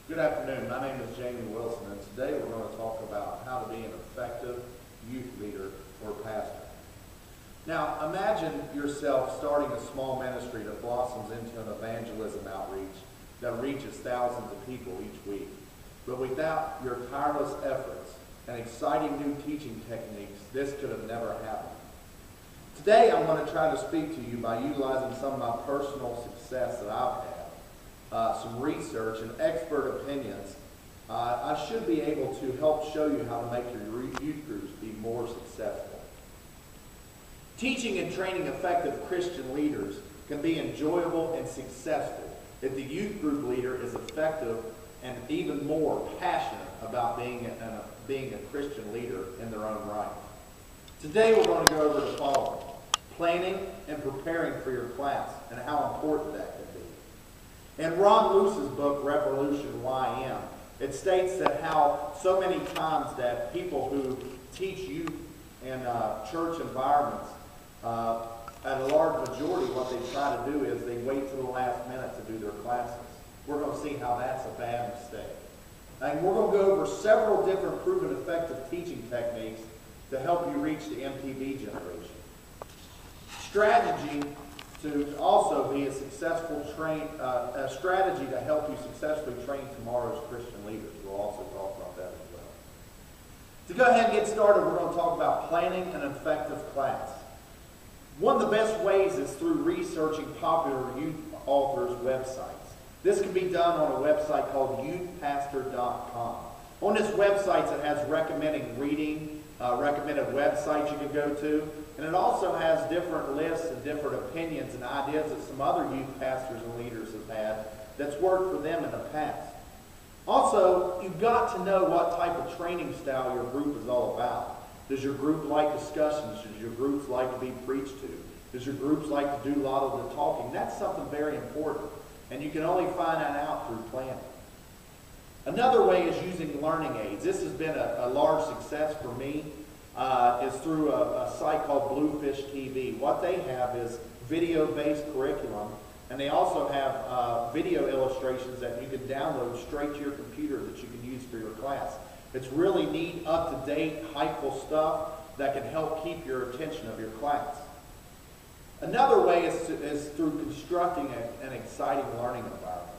Good afternoon. My name is Jamie Wilson, and today we're going to talk about how to be an effective youth leader or pastor. Now, imagine yourself starting a small ministry that blossoms into an evangelism outreach that reaches thousands of people each week. But without your tireless efforts and exciting new teaching techniques, this could have never happened. Today, I'm going to try to speak to you by utilizing some of my personal success that I've had. Some research and expert opinions, I should be able to help show you how to make your youth groups be more successful. Teaching and training effective Christian leaders can be enjoyable and successful if the youth group leader is effective and even more passionate about being a Christian leader in their own right. Today we're going to go over the following: planning and preparing for your class and how important that can be. In Ron Luce's book, Revolution YM, it states that how so many times that people who teach youth in church environments, at a large majority, what they try to do is they wait till the last minute to do their classes. We're going to see how that's a bad mistake. And we're going to go over several different proven effective teaching techniques to help you reach the MTV generation. Strategy to also be a successful a strategy to help you successfully train tomorrow's Christian leaders. We'll also talk about that as well. To go ahead and get started, we're going to talk about planning an effective class. One of the best ways is through researching popular youth authors' websites. This can be done on a website called youthpastor.com. On this website, it has recommended websites you can go to, and it also has different lists and different opinions and ideas that some other youth pastors and leaders have had that's worked for them in the past. Also, you've got to know what type of training style your group is all about. Does your group like discussions? Does your groups like to be preached to? Does your groups like to do a lot of the talking? That's something very important, and you can only find that out through planning. Another way is using learning aids. This has been a large success for me. Is through a site called Bluefish TV. What they have is video-based curriculum, and they also have video illustrations that you can download straight to your computer that you can use for your class. It's really neat, up-to-date, hypeful stuff that can help keep your attention of your class. Another way is through constructing an exciting learning environment.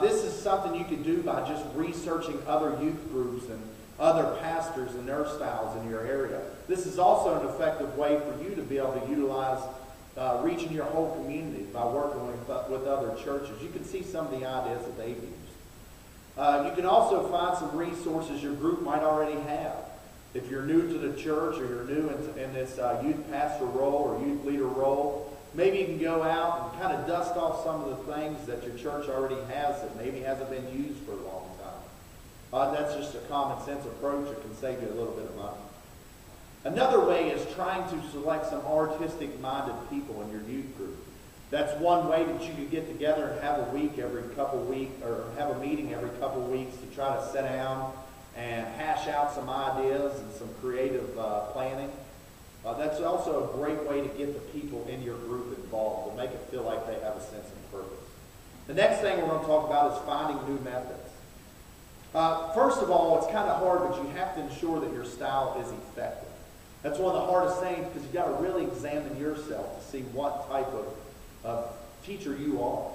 This is something you can do by just researching other youth groups and other pastors and their styles in your area. This is also an effective way for you to be able to utilize reaching your whole community by working with other churches. You can see some of the ideas that they've used. You can also find some resources your group might already have. If you're new to the church or you're new in this youth pastor role or youth leader role, maybe you can go out and kind of dust off some of the things that your church already has that maybe hasn't been used for a long time. That's just a common sense approach. It can save you a little bit of money. Another way is trying to select some artistic-minded people in your youth group. That's one way that you can get together and have a meeting every couple of weeks to try to sit down and hash out some ideas and some creative planning. That's also a great way to get the people in your group involved and make it feel like they have a sense of purpose. The next thing we're going to talk about is finding new methods. First of all, it's kind of hard, but you have to ensure that your style is effective. That's one of the hardest things because you've got to really examine yourself to see what type of teacher you are.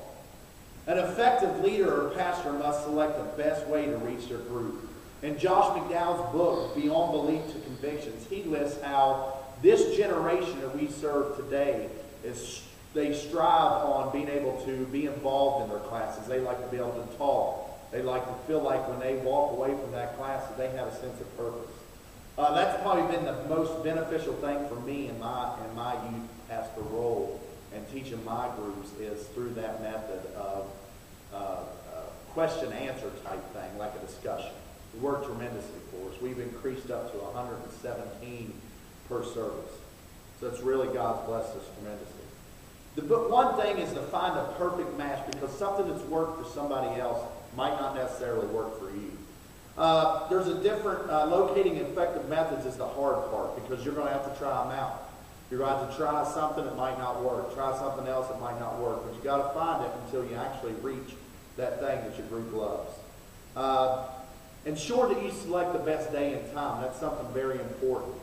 An effective leader or pastor must select the best way to reach their group. In Josh McDowell's book, Beyond Belief to Convictions, he lists how this generation that we serve today they strive on being able to be involved in their classes. They like to be able to talk. They like to feel like when they walk away from that class that they have a sense of purpose. That's probably been the most beneficial thing for me in my youth pastor role and teaching my groups is through that method of question-answer type thing, like a discussion. It worked tremendously for us. We've increased up to 117 per service. So it's really God's blessed us tremendously. But one thing is to find a perfect match because something that's worked for somebody else might not necessarily work for you. There's a different, locating effective methods is the hard part because you're going to have to try them out. You're going to have to try something that might not work, try something else that might not work, but you got to find it until you actually reach that thing that your group loves. Ensure that you select the best day and time. That's something very important.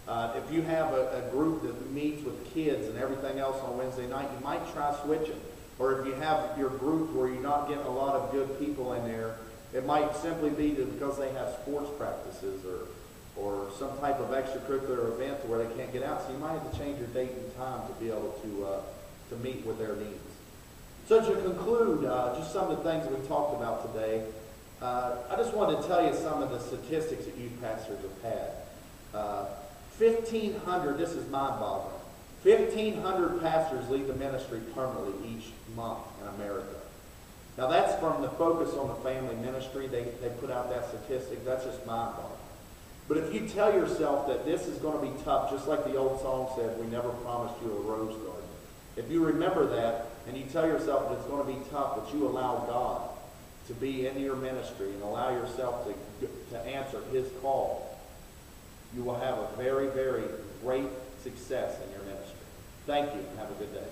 If you have a group that meets with kids and everything else on Wednesday night, you might try switching. Or if you have your group where you're not getting a lot of good people in there, it might simply be because they have sports practices or some type of extracurricular event where they can't get out. So you might have to change your date and time to be able to meet with their needs. So to conclude, just some of the things we talked about today, I just wanted to tell you some of the statistics that youth pastors have had. 1,500, this is mind-boggling, 1,500 pastors leave the ministry permanently each month in America. Now that's from the Focus on the Family Ministry. They put out that statistic. That's just mind-boggling. But if you tell yourself that this is going to be tough, just like the old song said, we never promised you a rose garden. If you remember that and you tell yourself that it's going to be tough, but you allow God to be in your ministry and allow yourself to answer His call, you will have a very, very great success in your ministry. Thank you and have a good day.